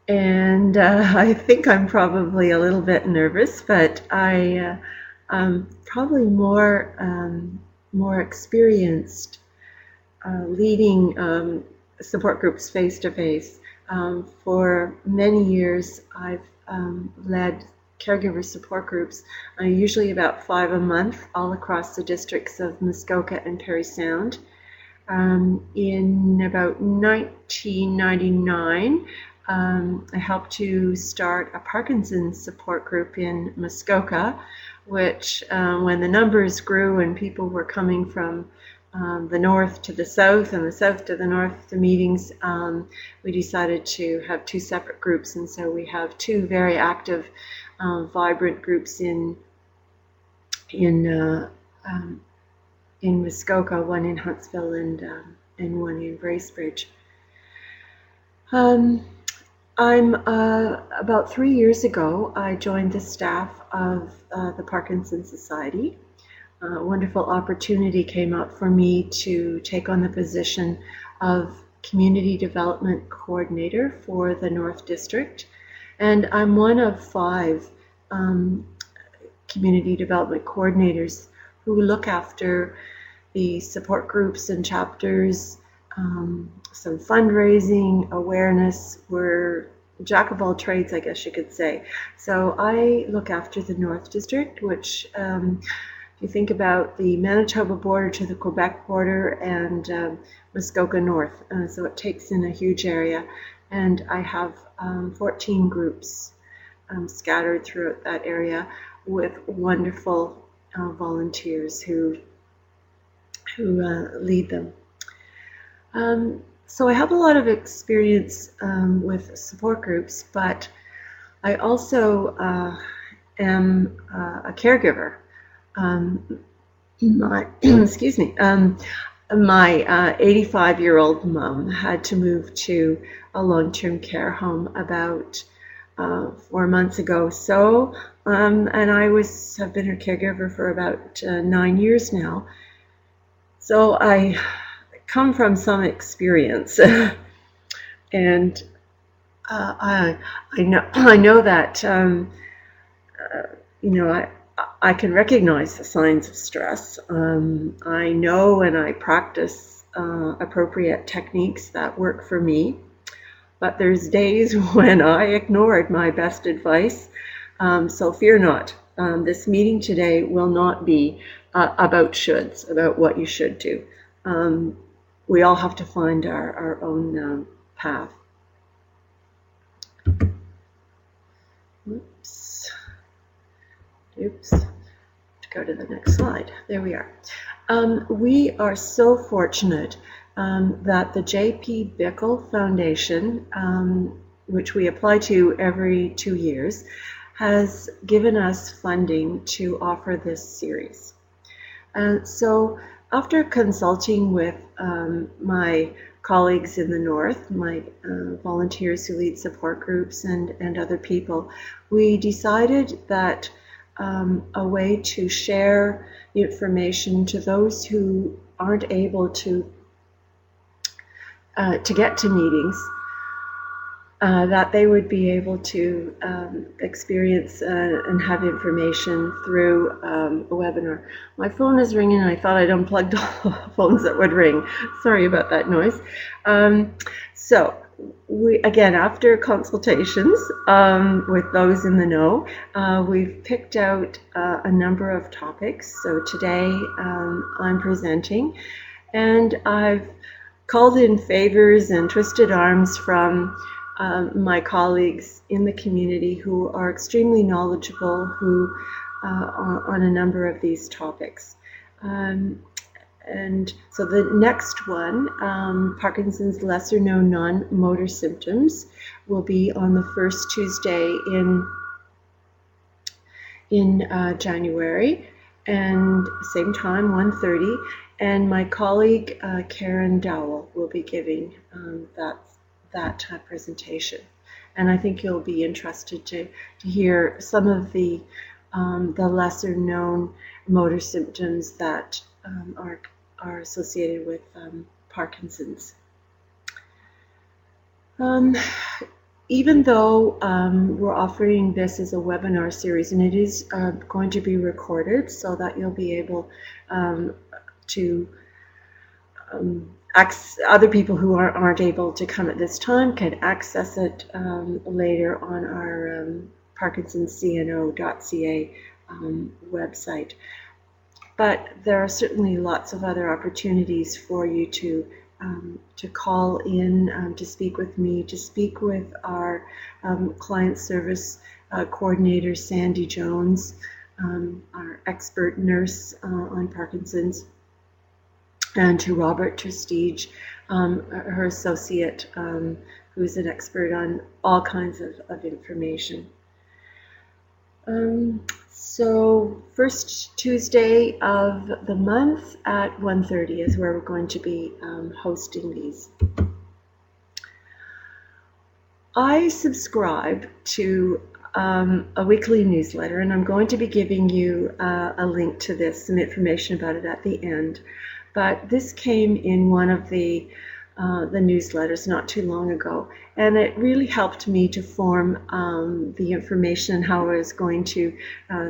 And I think I'm probably a little bit nervous, but I'm probably more experienced leading support groups face to face. For many years, I've led caregiver support groups, usually about 5 a month, all across the districts of Muskoka and Parry Sound. In about 1999, I helped to start a Parkinson's support group in Muskoka, which, when the numbers grew and people were coming from the north to the south and the south to the north to meetings, we decided to have two separate groups. And so we have two very active, vibrant groups in Muskoka, one in Huntsville and one in Bracebridge. I'm about 3 years ago, I joined the staff of the Parkinsons Society. A wonderful opportunity came up for me to take on the position of Community Development Coordinator for the North District. And I'm one of 5 Community Development Coordinators who look after the support groups and chapters, some fundraising, awareness. We're jack of all trades, I guess you could say. So I look after the North District, which, if you think about the Manitoba border to the Quebec border and Muskoka North, so it takes in a huge area. And I have 14 groups scattered throughout that area with wonderful volunteers who lead them. So I have a lot of experience with support groups, but I also am a caregiver. Excuse me. My 85-year-old mom had to move to a long-term care home about 4 months ago. So, and have been her caregiver for about 9 years now. So I come from some experience, and I know that I can recognize the signs of stress. I know and I practice appropriate techniques that work for me, but there's days when I ignored my best advice. So fear not. This meeting today will not be about shoulds, about what you should do. We all have to find our own path. Oops. To go to the next slide. There we are. We are so fortunate that the J.P. Bickle Foundation, which we apply to every 2 years, has given us funding to offer this series. So after consulting with my colleagues in the North, my volunteers who lead support groups and other people, we decided that a way to share information to those who aren't able to get to meetings, that they would be able to experience and have information through a webinar. My phone is ringing, and I thought I'd unplugged all the phones that would ring. Sorry about that noise. So we, again, after consultations with those in the know, we've picked out a number of topics. So today I'm presenting, and I've called in favors and twisted arms from my colleagues in the community who are extremely knowledgeable on a number of these topics. And so the next one, Parkinson's lesser known non-motor symptoms, will be on the first Tuesday in January, and same time, 1:30. And my colleague Karen Dowell will be giving that presentation. And I think you'll be interested to hear some of the lesser known motor symptoms that are associated with Parkinson's. even though we're offering this as a webinar series, and it is going to be recorded so that you'll be able to other people who aren't able to come at this time can access it later on our parkinsonscno.ca website. But there are certainly lots of other opportunities for you to call in, to speak with me, to speak with our client service coordinator, Sandy Jones, our expert nurse on Parkinson's, and to Robert Trestige, her associate, who's an expert on all kinds of information. So first Tuesday of the month at 1:30 is where we're going to be hosting these. I subscribe to a weekly newsletter, and I'm going to be giving you a link to this, some information about it at the end. But this came in one of the newsletters not too long ago, and it really helped me to form the information and how I was going to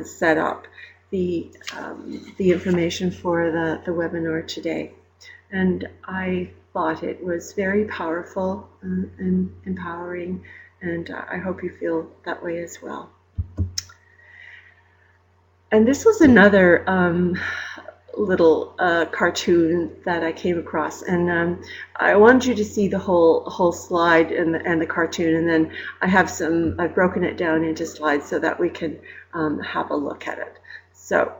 set up the information for the webinar today. And I thought it was very powerful and empowering, and I hope you feel that way as well. And this was another little cartoon that I came across, and I wanted you to see the whole slide and the cartoon, and then I've broken it down into slides so that we can have a look at it. So,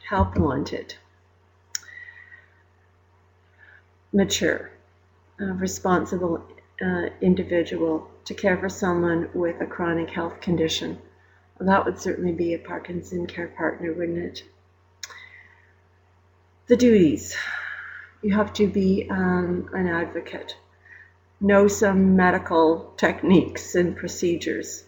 help wanted. Mature, responsible individual to care for someone with a chronic health condition. Well, that would certainly be a Parkinson care partner, wouldn't it? The duties. You have to be an advocate, know some medical techniques and procedures,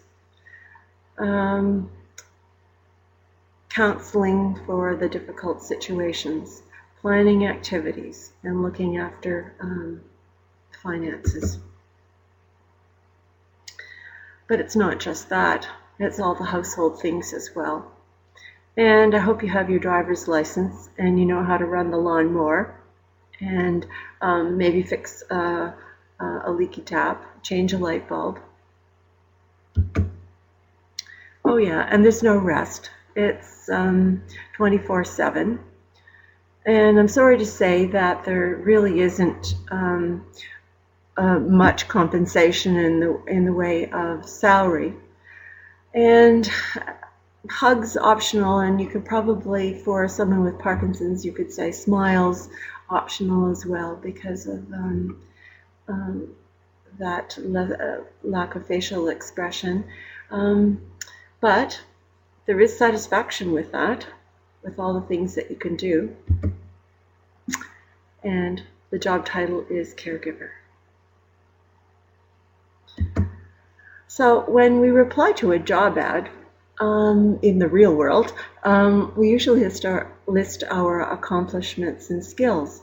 counseling for the difficult situations, planning activities, and looking after finances. But it's not just that, it's all the household things as well. And I hope you have your driver's license and you know how to run the lawnmower and maybe fix a leaky tap, change a light bulb. Oh yeah, and there's no rest. It's 24/7. And I'm sorry to say that there really isn't much compensation in the way of salary. And hugs optional, and you could probably, for someone with Parkinson's, you could say smiles optional as well because of that lack of facial expression. But there is satisfaction with that, with all the things that you can do. And the job title is caregiver. So when we reply to a job ad, in the real world, we usually list our accomplishments and skills.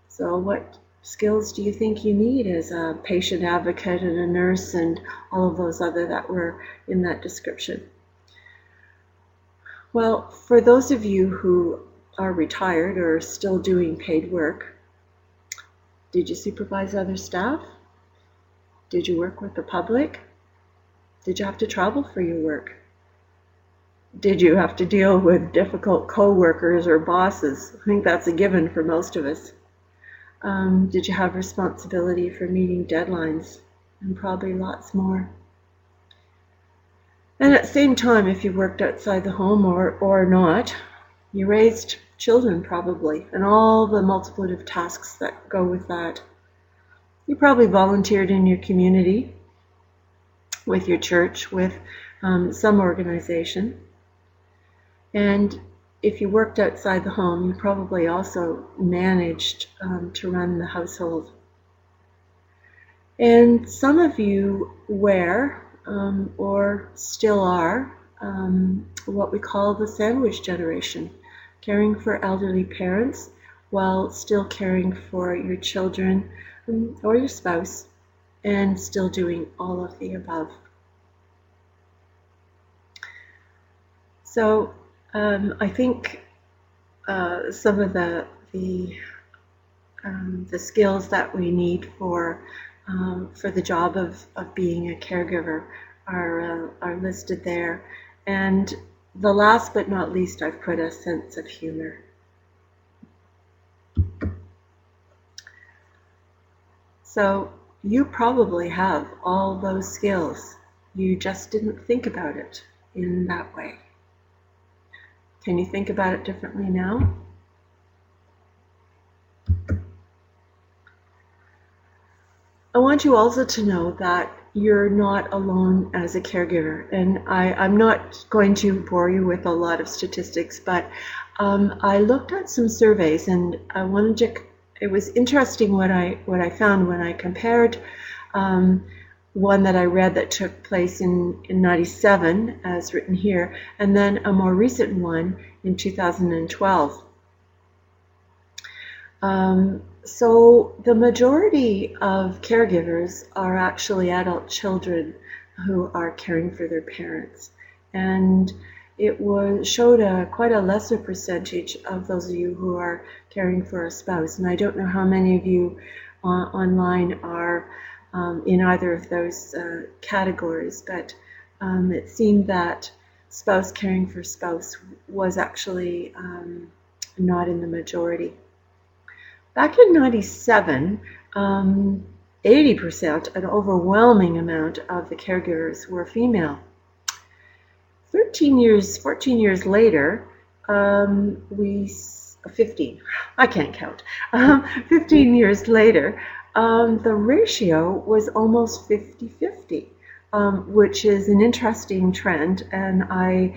So what skills do you think you need as a patient advocate and a nurse and all of those other that were in that description? Well, for those of you who are retired or still doing paid work, did you supervise other staff? Did you work with the public? Did you have to travel for your work? Did you have to deal with difficult co-workers or bosses? I think that's a given for most of us. Did you have responsibility for meeting deadlines? And probably lots more. And at the same time, if you worked outside the home or not, you raised children probably, and all the multiplicative tasks that go with that. You probably volunteered in your community, with your church, with some organization. And if you worked outside the home, you probably also managed to run the household. And some of you were, or still are, what we call the sandwich generation, caring for elderly parents while still caring for your children or your spouse and still doing all of the above. So I think some of the skills that we need for the job of being a caregiver are listed there. And the last but not least, I've put a sense of humor. So you probably have all those skills. You just didn't think about it in that way. Can you think about it differently now? I want you also to know that you're not alone as a caregiver. And I'm not going to bore you with a lot of statistics, but I looked at some surveys, and I wanted to. It was interesting what I found when I compared one that I read that took place in 97, as written here, and then a more recent one in 2012. So the majority of caregivers are actually adult children who are caring for their parents, and it showed quite a lesser percentage of those of you who are caring for a spouse. And I don't know how many of you online are in either of those categories, but it seemed that spouse caring for spouse was actually not in the majority. Back in 97, 80%, an overwhelming amount of the caregivers were female. 14 years later, 15, I can't count, 15 years later, the ratio was almost 50-50, which is an interesting trend, and I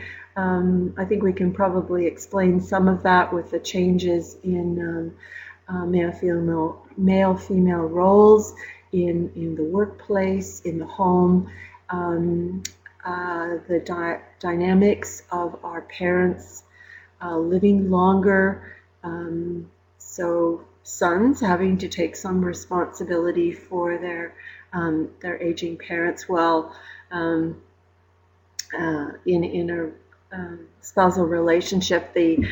think we can probably explain some of that with the changes in male-female roles in the workplace, in the home, the dynamics of our parents living longer, so sons having to take some responsibility for their aging parents, while in a spousal relationship, the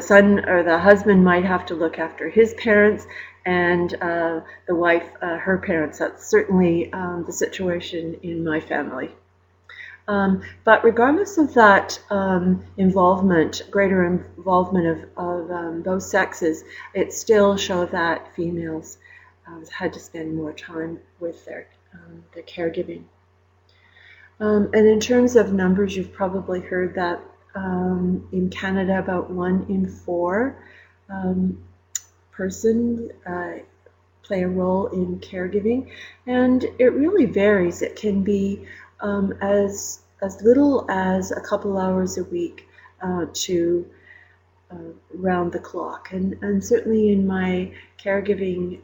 son or the husband might have to look after his parents, and the wife her parents. That's certainly the situation in my family. But regardless of that greater involvement of both sexes, it still showed that females had to spend more time with their caregiving. And in terms of numbers, you've probably heard that in Canada, about 1 in 4 person play a role in caregiving, and it really varies. It can be as little as a couple hours a week to round the clock. And certainly in my caregiving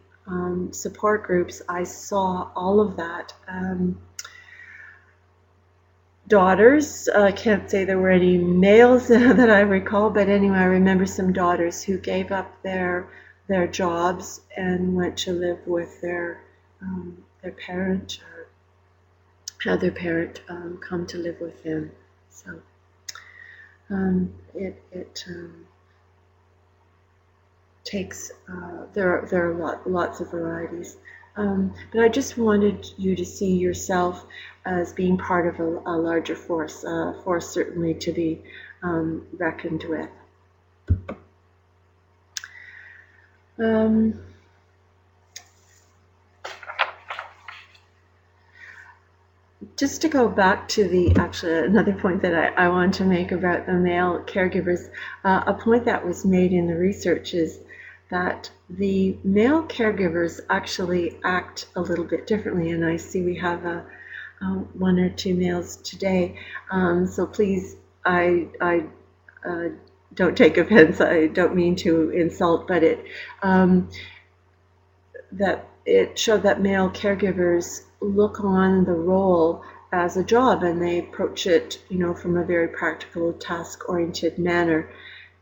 support groups, I saw all of that. Daughters, I can't say there were any males that I recall, but anyway, I remember some daughters who gave up their jobs and went to live with their parent, or had their parent come to live with them. So it takes there are lots of varieties. But I just wanted you to see yourself as being part of a larger force certainly to be reckoned with. Just to go back to another point that I want to make about the male caregivers, a point that was made in the research is that the male caregivers actually act a little bit differently, and I see we have 1 or 2 males today, so please, I don't take offense. I don't mean to insult, but it showed that male caregivers look on the role as a job, and they approach it, from a very practical, task-oriented manner.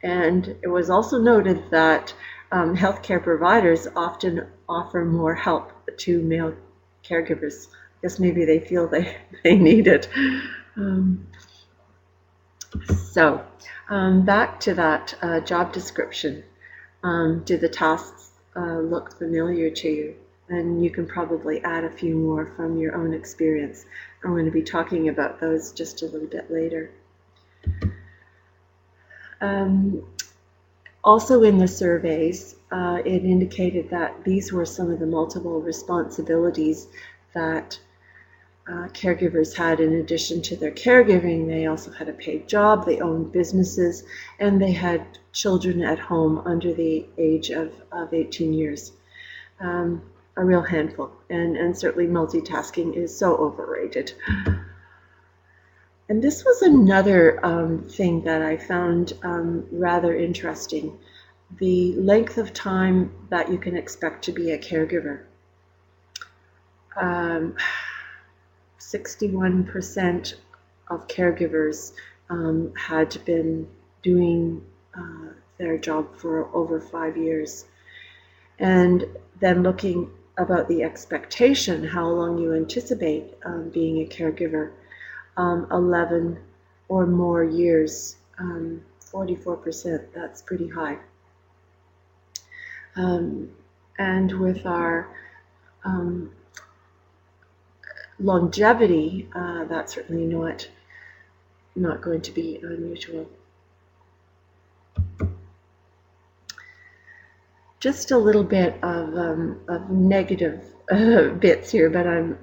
And it was also noted that healthcare providers often offer more help to male caregivers. I guess maybe they feel they need it. So back to that job description. Do the tasks look familiar to you? And you can probably add a few more from your own experience. I'm going to be talking about those just a little bit later. Also in the surveys, it indicated that these were some of the multiple responsibilities that caregivers had. In addition to their caregiving, they also had a paid job, they owned businesses, and they had children at home under the age of 18 years. A real handful, and certainly multitasking is so overrated. And this was another thing that I found rather interesting, the length of time that you can expect to be a caregiver. 61% of caregivers had been doing their job for over 5 years. And then looking about the expectation, how long you anticipate being a caregiver, 11 or more years, 44%, that's pretty high. And with our longevity, that's certainly not going to be unusual. Just a little bit of negative bits here, but I'm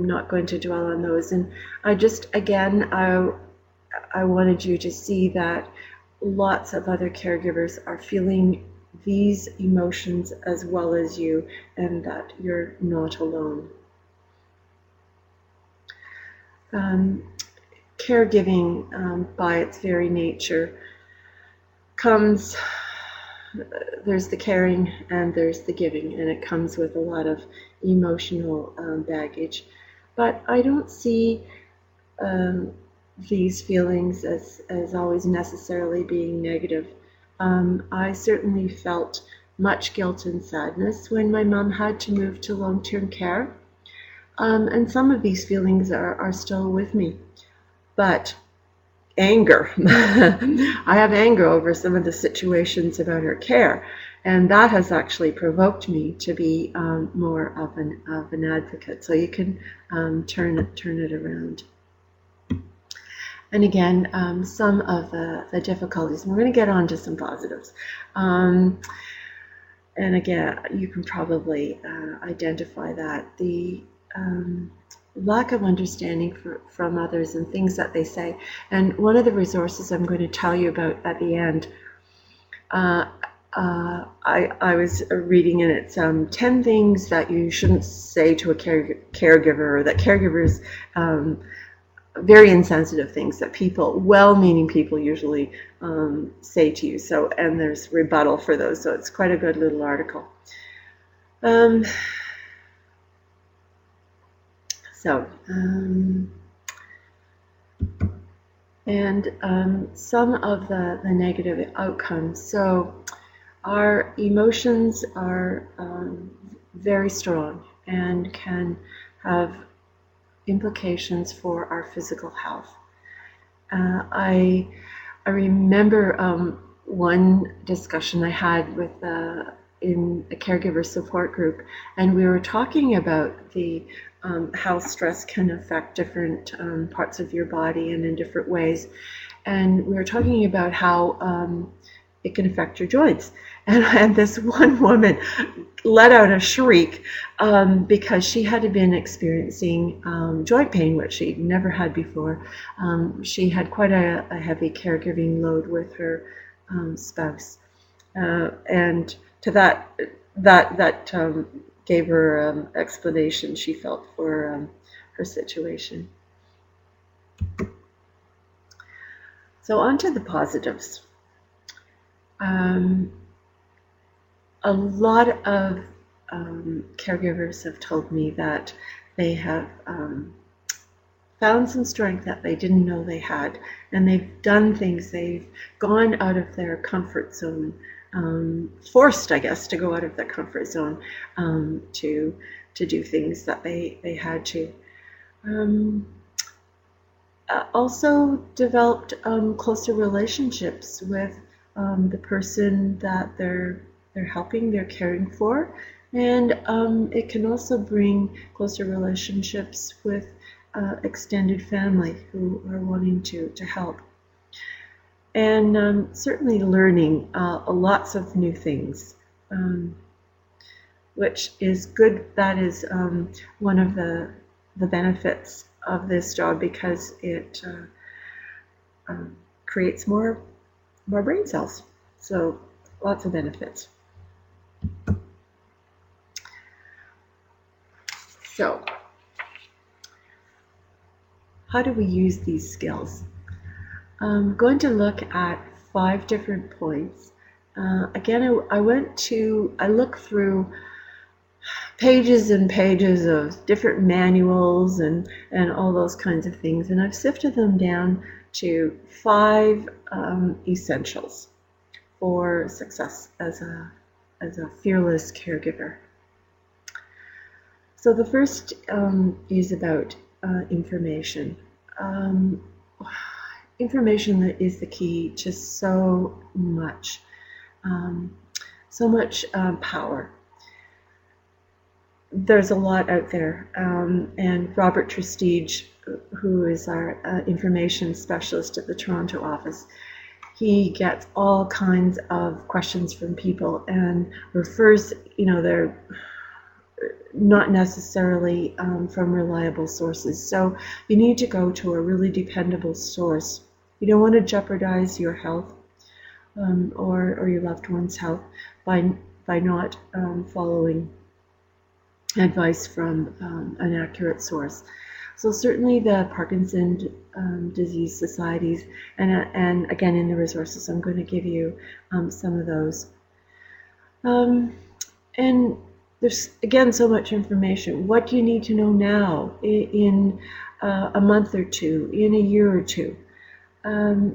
not going to dwell on those. And I wanted you to see that lots of other caregivers are feeling these emotions as well as you, and that you're not alone. Caregiving, by its very nature, there's the caring and there's the giving, and it comes with a lot of emotional baggage. But I don't see these feelings as always necessarily being negative. I certainly felt much guilt and sadness when my mom had to move to long-term care. And some of these feelings are still with me. But anger, I have anger over some of the situations about her care, and that has actually provoked me to be more of an advocate. So you can turn it around. And again, some of the difficulties, and we're going to get on to some positives. And again, you can probably identify that. The lack of understanding from others and things that they say. And one of the resources I'm going to tell you about at the end, I was reading, and it's 10 things that you shouldn't say to a caregiver, or that caregivers, very insensitive things that well-meaning people usually say to you. So, and there's rebuttal for those, so it's quite a good little article. Some of the negative outcomes. So our emotions are very strong and can have implications for our physical health. I remember one discussion I had with in a caregiver support group, and we were talking about how stress can affect different parts of your body and in different ways. And we were talking about how it can affect your joints. And this one woman let out a shriek because she had been experiencing joint pain, which she'd never had before. She had quite a heavy caregiving load with her spouse. And to that gave her explanation she felt for her situation. So on to the positives. A lot of caregivers have told me that they have found some strength that they didn't know they had, and they've done things, they've gone out of their comfort zone, forced, I guess, to go out of their comfort zone to to do things that they had to. Also developed closer relationships with the person that they're helping, they're caring for, and it can also bring closer relationships with extended family who are wanting to help. And certainly learning lots of new things, which is good. That is one of the benefits of this job, because it creates more brain cells. So lots of benefits. So how do we use these skills? I'm going to look at 5 different points. Again, I looked through pages and pages of different manuals and all those kinds of things, and I've sifted them down to 5 essentials for success as a fearless caregiver. So the first is about information. Information that is the key to so much power. There's a lot out there, and Robert Trustige, who is our information specialist at the Toronto office, he gets all kinds of questions from people and refers, they're not necessarily from reliable sources. So you need to go to a really dependable source. You don't want to jeopardize your health or your loved one's health by not following advice from an accurate source. So certainly the Parkinson's disease societies, and again in the resources I'm going to give you some of those. And there's again so much information. What do you need to know now, in a month or two, in a year or two?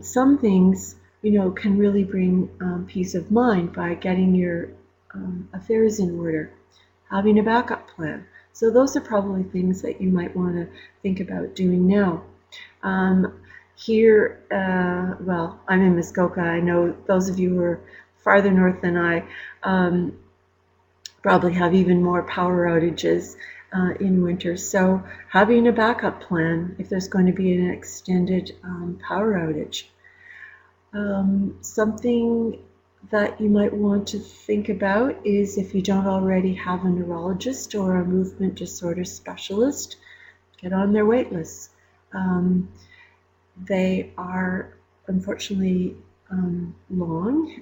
Some things can really bring peace of mind by getting your affairs in order, having a backup plan. So those are probably things that you might want to think about doing now. Here, well, I'm in Muskoka. I know those of you who are farther north than I probably have even more power outages in winter. So having a backup plan if there's going to be an extended power outage. Something that you might want to think about is, if you don't already have a neurologist or a movement disorder specialist, get on their wait lists. They are unfortunately long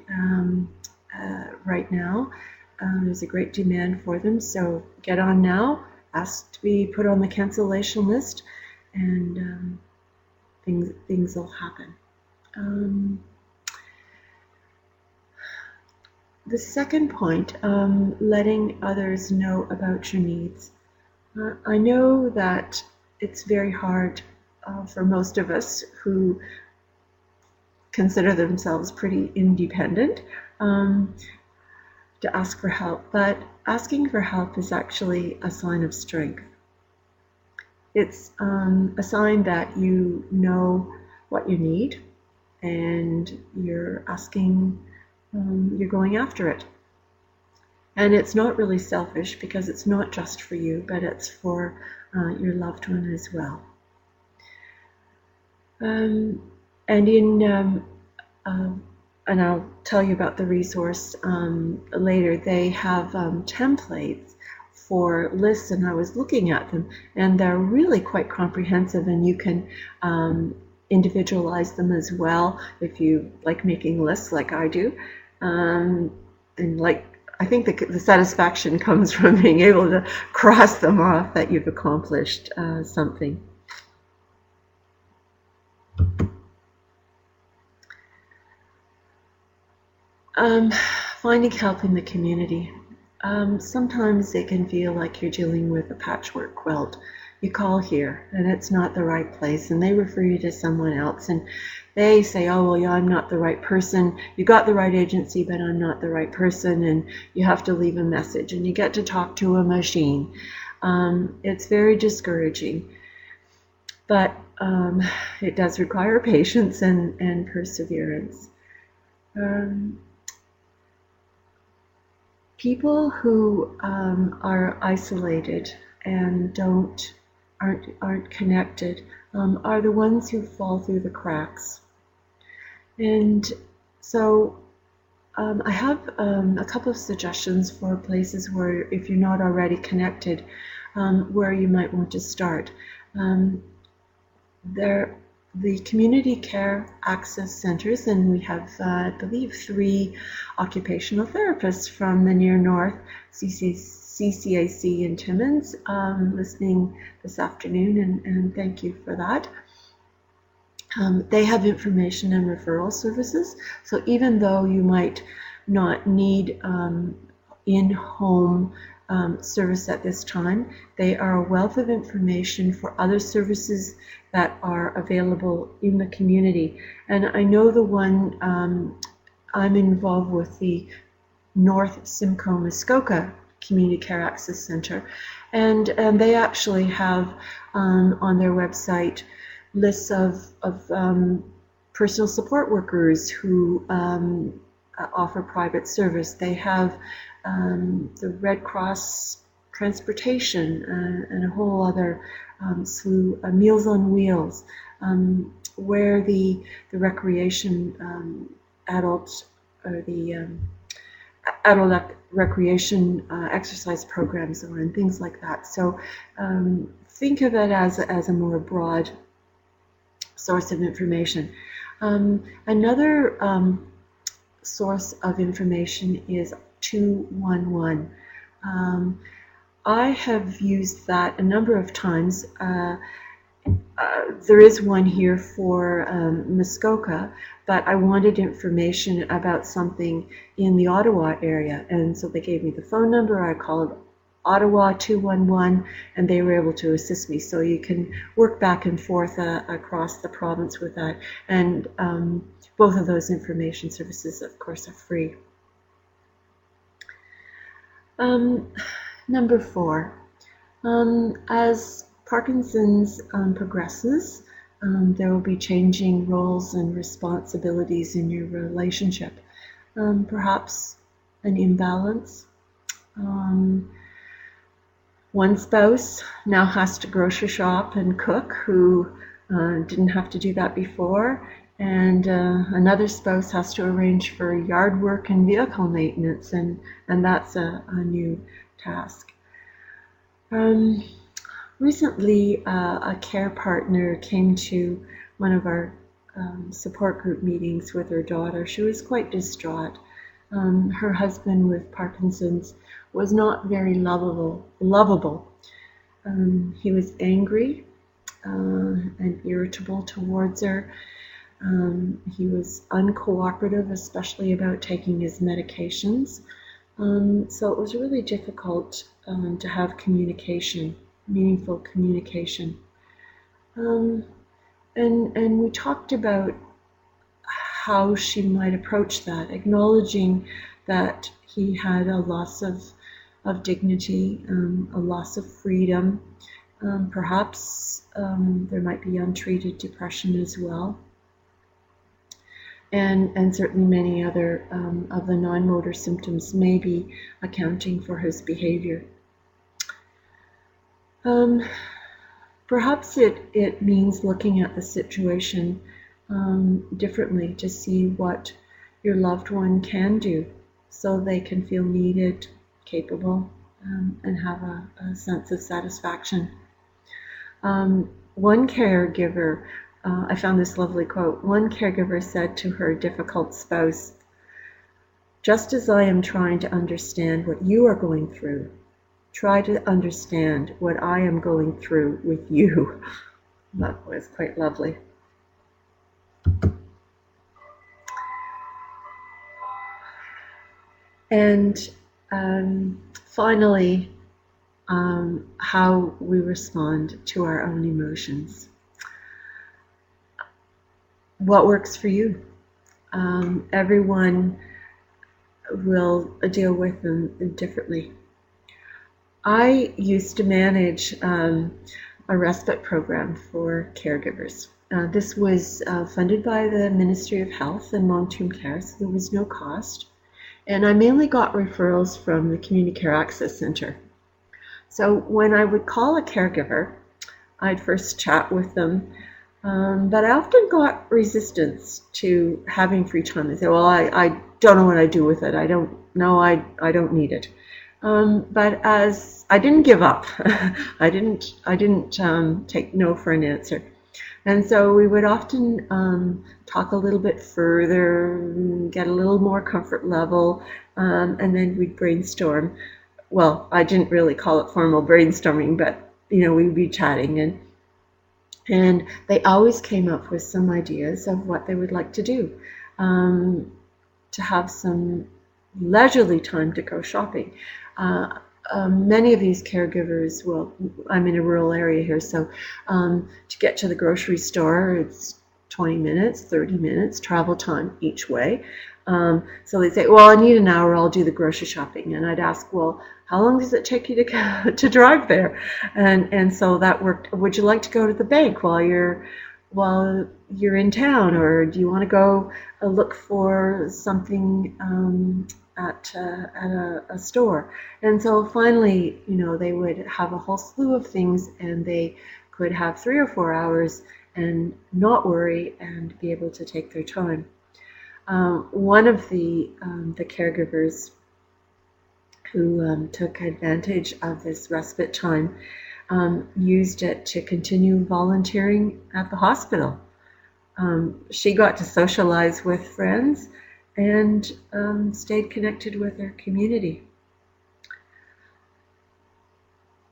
right now. There's a great demand for them, so get on now, ask to be put on the cancellation list, and things will happen. The second point, letting others know about your needs. I know that it's very hard for most of us who consider themselves pretty independent to ask for help, but asking for help is actually a sign of strength. It's a sign that you know what you need and you're asking, you're going after it. And it's not really selfish, because it's not just for you, but it's for your loved one as well. And I'll tell you about the resource later. They have templates for lists, and I was looking at them, and they're really quite comprehensive, and you can individualize them as well if you like making lists like I do. And I think the satisfaction comes from being able to cross them off that you've accomplished something. Finding help in the community. Sometimes it can feel like you're dealing with a patchwork quilt. You call here and it's not the right place, and they refer you to someone else, and they say, oh, well, yeah, I'm not the right person. You got the right agency, but I'm not the right person, and you have to leave a message, and you get to talk to a machine. It's very discouraging, but it does require patience and perseverance. People who are isolated and aren't connected are the ones who fall through the cracks. And so I have a couple of suggestions for places where, if you're not already connected, where you might want to start. The community care access centers, and we have, I believe, 3 occupational therapists from the near north, CCAC in Timmins, listening this afternoon, and thank you for that. They have information and referral services, so even though you might not need in-home service at this time, they are a wealth of information for other services that are available in the community. And I know the one I'm involved with, the North Simcoe Muskoka Community Care Access Center, and they actually have on their website lists of personal support workers who offer private service. They have the Red Cross transportation and a whole other slew of Meals on Wheels, where the recreation adult recreation exercise programs are, and things like that. So think of it as a more broad source of information. Another source of information is 211. I have used that a number of times. There is one here for Muskoka, but I wanted information about something in the Ottawa area, and so they gave me the phone number. I called Ottawa 211, and they were able to assist me. So you can work back and forth across the province with that, and both of those information services, of course, are free. Number 4, as Parkinson's progresses, there will be changing roles and responsibilities in your relationship. Perhaps an imbalance. One spouse now has to grocery shop and cook, who didn't have to do that before, and another spouse has to arrange for yard work and vehicle maintenance, and that's a new task. Recently, a care partner came to one of our support group meetings with her daughter. She was quite distraught. Her husband with Parkinson's was not very lovable. He was angry and irritable towards her. He was uncooperative, especially about taking his medications. So it was really difficult to have communication, meaningful communication. And we talked about how she might approach that, acknowledging that he had a loss of dignity, a loss of freedom. Perhaps there might be untreated depression as well. And certainly many other of the non-motor symptoms may be accounting for his behavior. Perhaps it means looking at the situation differently to see what your loved one can do so they can feel needed, capable, and have a sense of satisfaction. One caregiver, I found this lovely quote. One caregiver said to her difficult spouse, "Just as I am trying to understand what you are going through, try to understand what I am going through with you." That was quite lovely. And finally, how we respond to our own emotions. What works for you? Everyone will deal with them differently. I used to manage a respite program for caregivers. This was funded by the Ministry of Health and Long-Term Care, so there was no cost. And I mainly got referrals from the Community Care Access Center. So when I would call a caregiver, I'd first chat with them, but I often got resistance to having free time. They say, well, I don't know what I do with it. I don't know, I don't need it. But as I didn't give up, I didn't take no for an answer. And so we would often talk a little bit further, get a little more comfort level, and then we'd brainstorm. Well, I didn't really call it formal brainstorming, but we'd be chatting, and they always came up with some ideas of what they would like to do, to have some leisurely time to go shopping. Many of these caregivers, well, I'm in a rural area here, so to get to the grocery store, it's 20 minutes, 30 minutes travel time each way. So they say, well, I need an hour, I'll do the grocery shopping. And I'd ask, well, how long does it take you to drive there? And so that worked. Would you like to go to the bank while you're in town, or do you want to go look for something at a store? And so finally, they would have a whole slew of things, and they could have 3 or 4 hours and not worry and be able to take their time. One of the caregivers who took advantage of this respite time used it to continue volunteering at the hospital. She got to socialize with friends and stayed connected with her community.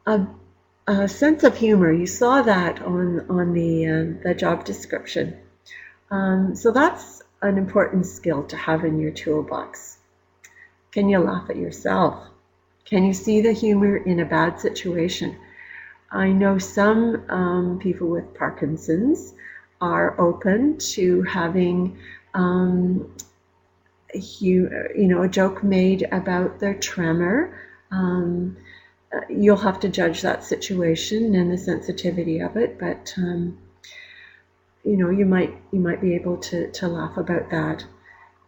A sense of humor, you saw that on the job description. So that's an important skill to have in your toolbox. Can you laugh at yourself? Can you see the humor in a bad situation? I know some people with Parkinson's are open to having a joke made about their tremor. You'll have to judge that situation and the sensitivity of it, but you might be able to laugh about that.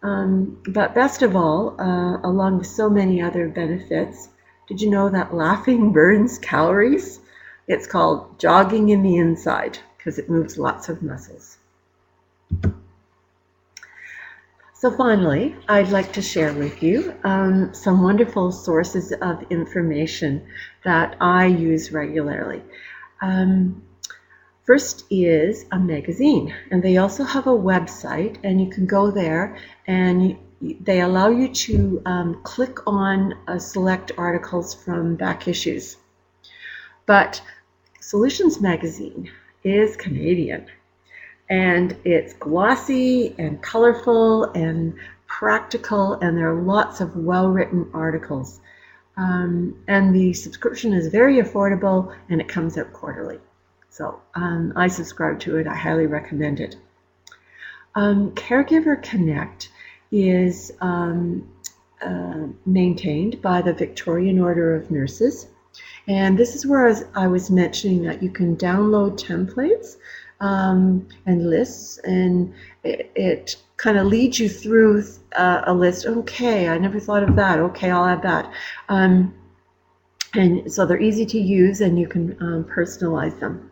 But best of all, along with so many other benefits, did you know that laughing burns calories? It's called jogging in the inside because it moves lots of muscles. So finally, I'd like to share with you some wonderful sources of information that I use regularly. First is a magazine, and they also have a website, and you can go there and they allow you to click on select articles from back issues. But Solutions magazine is Canadian, and it's glossy and colorful and practical, and there are lots of well-written articles. And the subscription is very affordable, and it comes out quarterly. So I subscribe to it. I highly recommend it. Caregiver Connect is maintained by the Victorian Order of Nurses. And this is where I was mentioning that you can download templates and lists, and it kind of leads you through a list. Okay, I never thought of that. Okay, I'll add that. And so they're easy to use, and you can personalize them.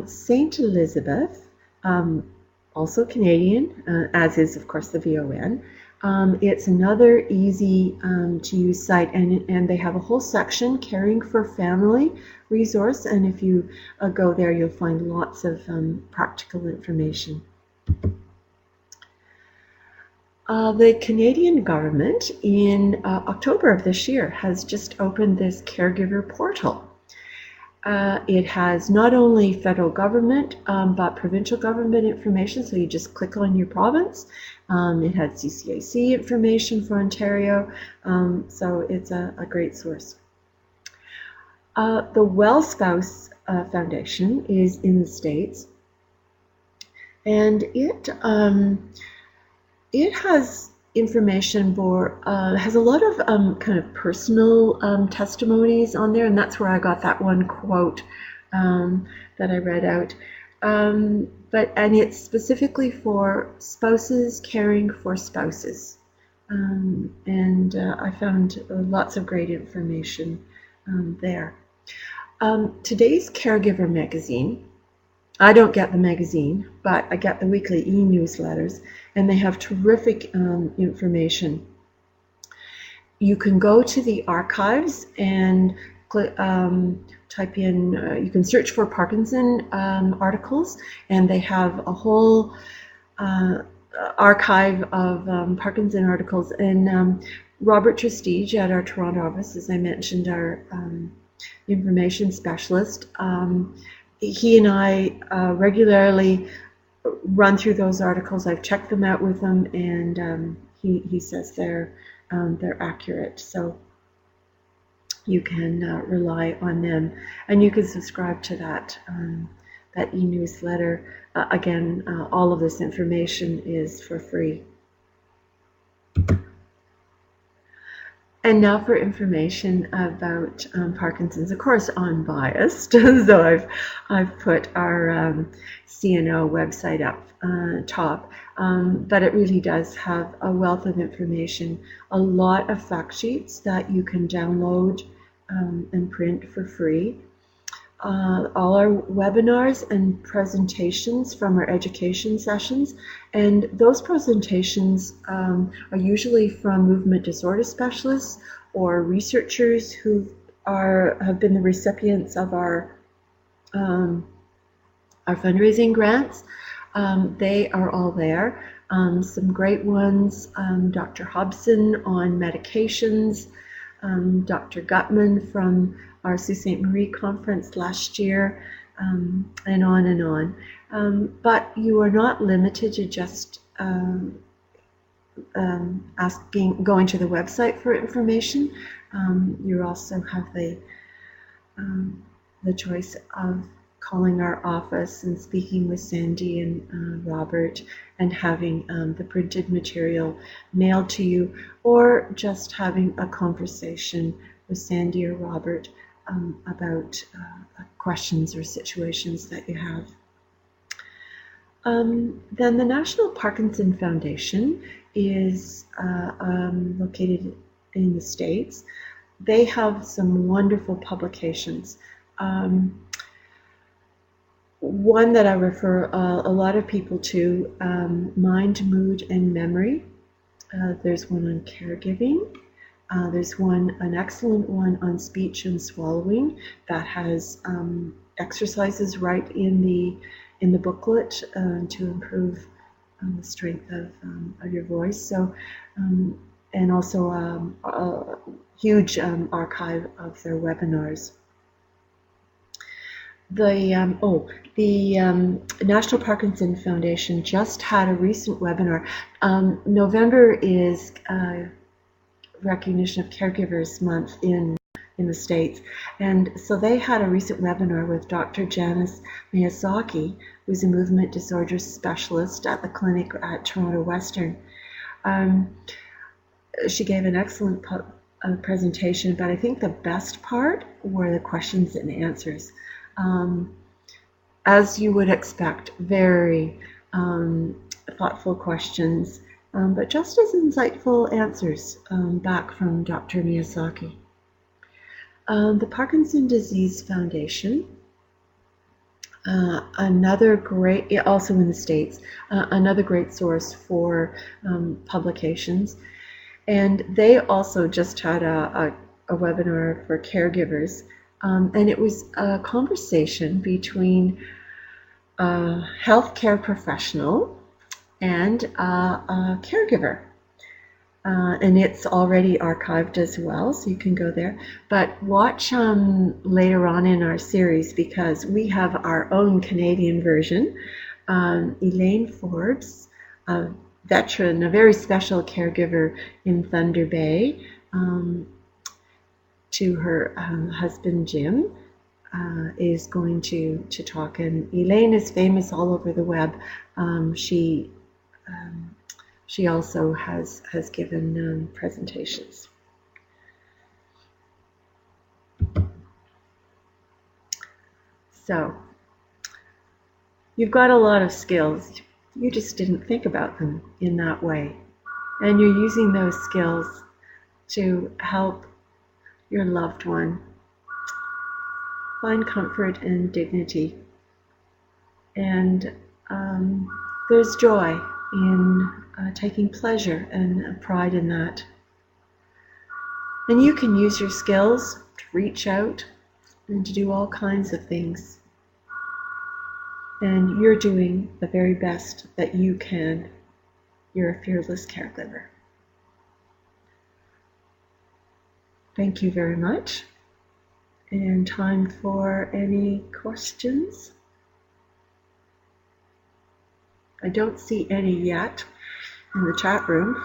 St. Elizabeth, also Canadian, as is, of course, the VON. It's another easy to use site, and they have a whole section, Caring for Family resource, and if you go there, you'll find lots of practical information. The Canadian government in October of this year has just opened this Caregiver Portal. It has not only federal government, but provincial government information, so you just click on your province. It has CCAC information for Ontario, so it's a great source. The Well Spouse Foundation is in the States, and it has information board has a lot of kind of personal testimonies on there, and that's where I got that one quote that I read out. And it's specifically for spouses caring for spouses, and I found lots of great information there. Today's Caregiver magazine. I don't get the magazine, but I get the weekly e-newsletters, and they have terrific information. You can go to the archives and type in, you can search for Parkinson articles, and they have a whole archive of Parkinson articles. And Robert Trestige at our Toronto office, as I mentioned, our information specialist, he and I regularly run through those articles. I've checked them out with him, and he says they're accurate. So you can rely on them, and you can subscribe to that e-newsletter. Again, all of this information is for free. And now for information about Parkinson's. Of course, I'm biased, so I've put our CNO website up top, but it really does have a wealth of information, a lot of fact sheets that you can download and print for free. All our webinars and presentations from our education sessions, and those presentations are usually from movement disorder specialists or researchers who have been the recipients of our fundraising grants. They are all there. Some great ones, Dr. Hobson on medications, Dr. Gutman from our Sault Ste. Marie conference last year, and on and on. But you are not limited to just going to the website for information. You also have the choice of calling our office and speaking with Sandy and Robert, and having the printed material mailed to you, or just having a conversation with Sandy or Robert about questions or situations that you have. Then the National Parkinson Foundation is located in the States. They have some wonderful publications. One that I refer a lot of people to, Mind, Mood, and Memory. There's one on caregiving. There's an excellent one on speech and swallowing that has exercises right in the booklet to improve the strength of your voice. So, and also a huge archive of their webinars. The National Parkinson Foundation just had a recent webinar. November is Recognition of Caregivers Month in the States, and so they had a recent webinar with Dr. Janice Miyazaki, who's a movement disorders specialist at the clinic at Toronto Western. She gave an excellent presentation, but I think the best part were the questions and answers. As you would expect, very thoughtful questions, but just as insightful answers back from Dr. Miyazaki. The Parkinson Disease Foundation, another great, also in the States, another great source for publications. And they also just had a webinar for caregivers. And it was a conversation between a healthcare professional and a caregiver. And it's already archived as well, so you can go there. But watch later on in our series, because we have our own Canadian version. Elaine Forbes, a veteran, a very special caregiver in Thunder Bay, to her husband Jim, is going to talk. And Elaine is famous all over the web. She she also has given presentations. So you've got a lot of skills. You just didn't think about them in that way. And you're using those skills to help your loved one find comfort and dignity. And there's joy in taking pleasure and pride in that. And you can use your skills to reach out and to do all kinds of things. And you're doing the very best that you can. You're a fearless caregiver. Thank you very much. And time for any questions? I don't see any yet in the chat room.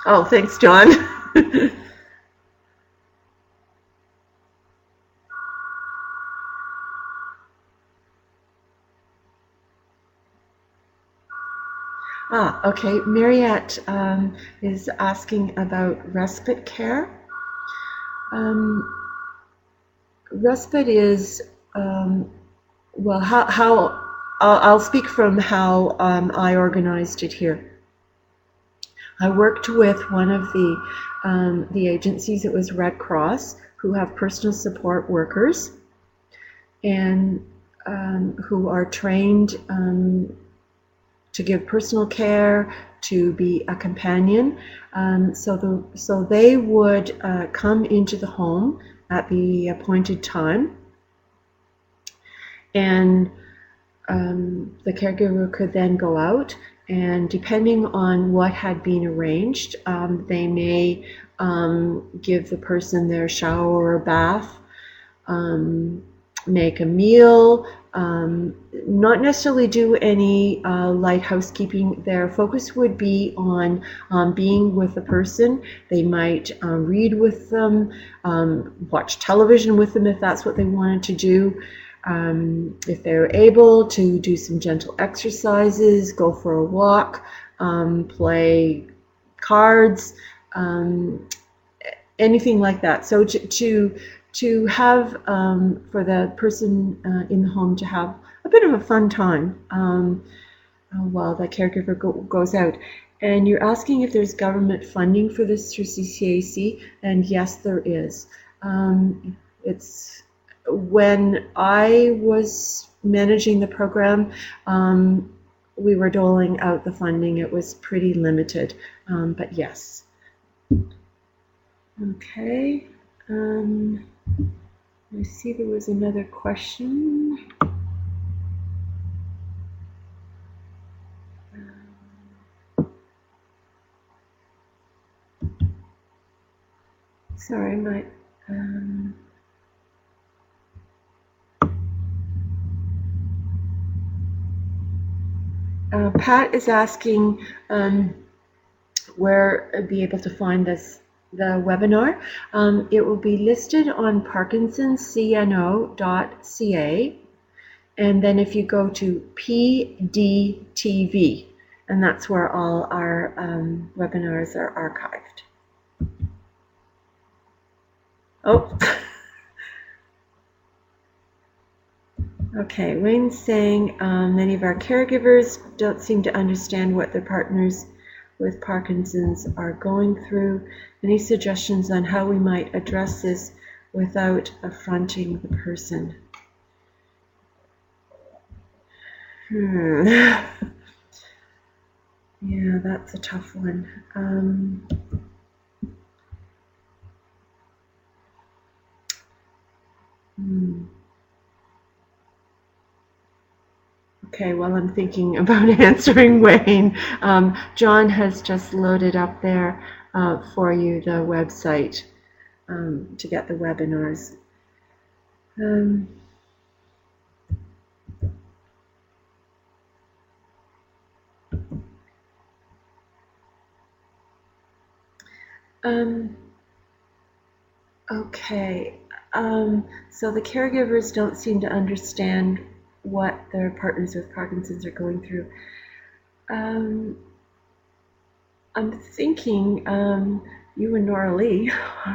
Oh, thanks, John. Okay. Mariette is asking about respite care. Respite is, well, how I'll speak from how I organized it here. I worked with one of the agencies. It was Red Cross, who have personal support workers and who are trained to give personal care, to be a companion. So they would come into the home at the appointed time, and the caregiver could then go out, and depending on what had been arranged, they may give the person their shower or bath, make a meal, not necessarily do any light housekeeping. Their focus would be on being with the person. They might read with them, watch television with them if that's what they wanted to do. If they're able to do some gentle exercises, go for a walk, play cards, anything like that. So to have, for the person in the home to have a bit of a fun time while the caregiver goes out. And you're asking if there's government funding for this through CCAC, and yes, there is. It's when I was managing the program, we were doling out the funding. It was pretty limited, but yes. Okay. I see there was another question. Sorry, my Pat is asking where I'd be able to find the webinar. It will be listed on parkinsonscno.ca, and then if you go to PDTV, and that's where all our webinars are archived. Oh. Okay, Wayne's saying many of our caregivers don't seem to understand what their partners with Parkinson's are going through. Any suggestions on how we might address this without affronting the person? Yeah, that's a tough one. Okay, well, I'm thinking about answering Wayne. John has just loaded up there for you the website to get the webinars. Okay. So the caregivers don't seem to understand what their partners with Parkinson's are going through. Um, I'm thinking you and Nora Lee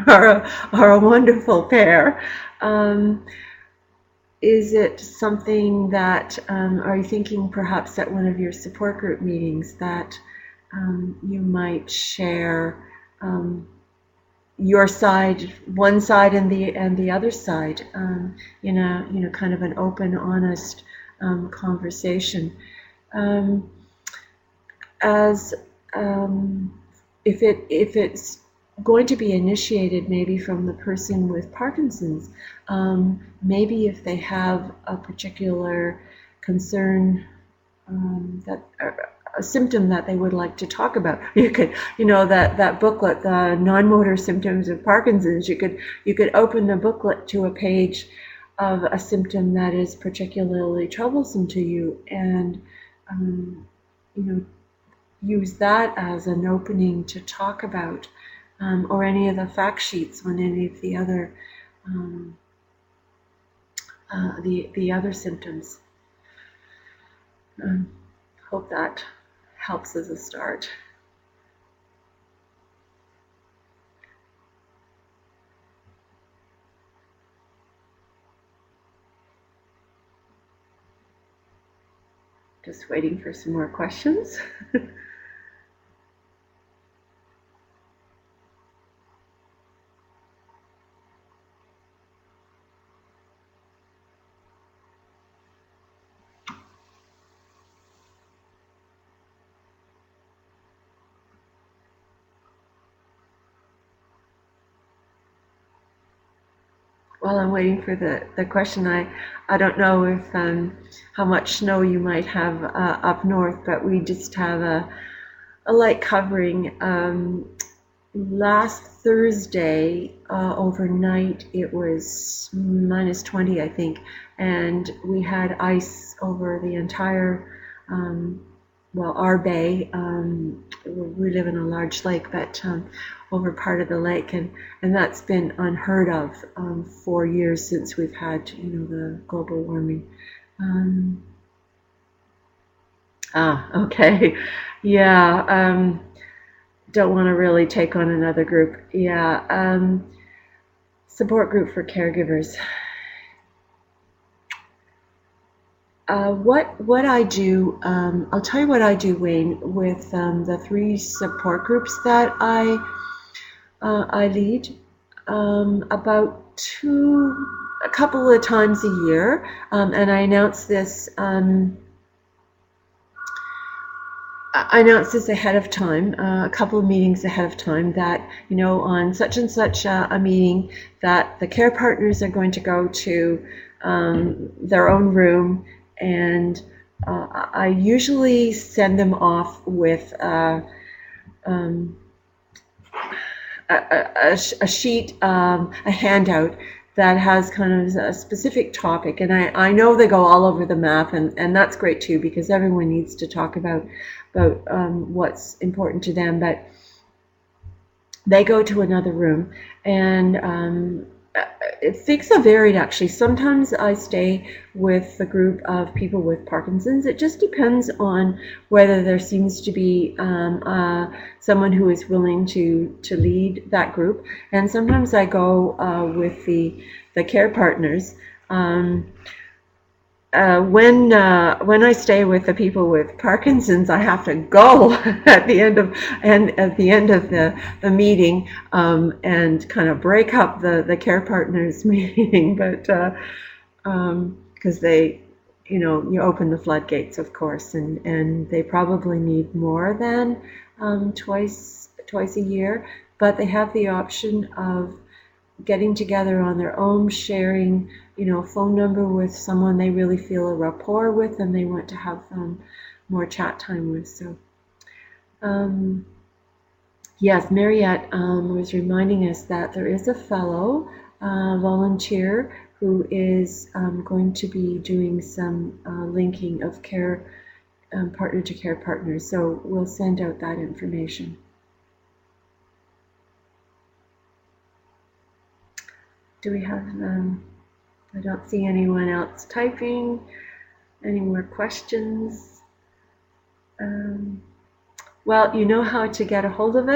are a wonderful pair. Um, is it something that, are you thinking perhaps at one of your support group meetings that you might share your side, one side, and the other side, kind of an open, honest conversation, um, as if it's going to be initiated maybe from the person with Parkinson's, maybe if they have a particular concern that a symptom that they would like to talk about. You could, that booklet, the non-motor symptoms of Parkinson's. You could open the booklet to a page of a symptom that is particularly troublesome to you, and you know, use that as an opening to talk about, or any of the fact sheets on any of the other the other symptoms. Hope that helps as a start. Just waiting for some more questions. While I'm waiting for the question, I don't know if how much snow you might have up north, but we just have a light covering. Last Thursday overnight it was -20, I think, and we had ice over the entire our bay. We live in a large lake, but over part of the lake, and that's been unheard of for years since we've had the global warming. Okay, yeah. Don't want to really take on another group. Yeah, support group for caregivers. What I do, I'll tell you what I do, Wayne, with the 3 support groups that I lead, about a couple of times a year, and I announce this. I announce this ahead of time, a couple of meetings ahead of time, that on such and such a meeting, that the care partners are going to go to their own room, and I usually send them off with a sheet, a handout that has kind of a specific topic, and I know they go all over the map, and that's great too, because everyone needs to talk about what's important to them. But they go to another room, and things are varied, actually. Sometimes I stay with a group of people with Parkinson's. It just depends on whether there seems to be someone who is willing to lead that group. And sometimes I go with the care partners. When I stay with the people with Parkinson's, I have to go at the end of the meeting, and kind of break up the care partners meeting, but because they, you open the floodgates, of course, and they probably need more than twice a year, but they have the option of getting together on their own, sharing, phone number with someone they really feel a rapport with and they want to have more chat time with. So, yes, Mariette was reminding us that there is a fellow volunteer who is going to be doing some linking of care partner to care partners. So we'll send out that information. Do we have, I don't see anyone else typing. Any more questions? Well, you know how to get a hold of us.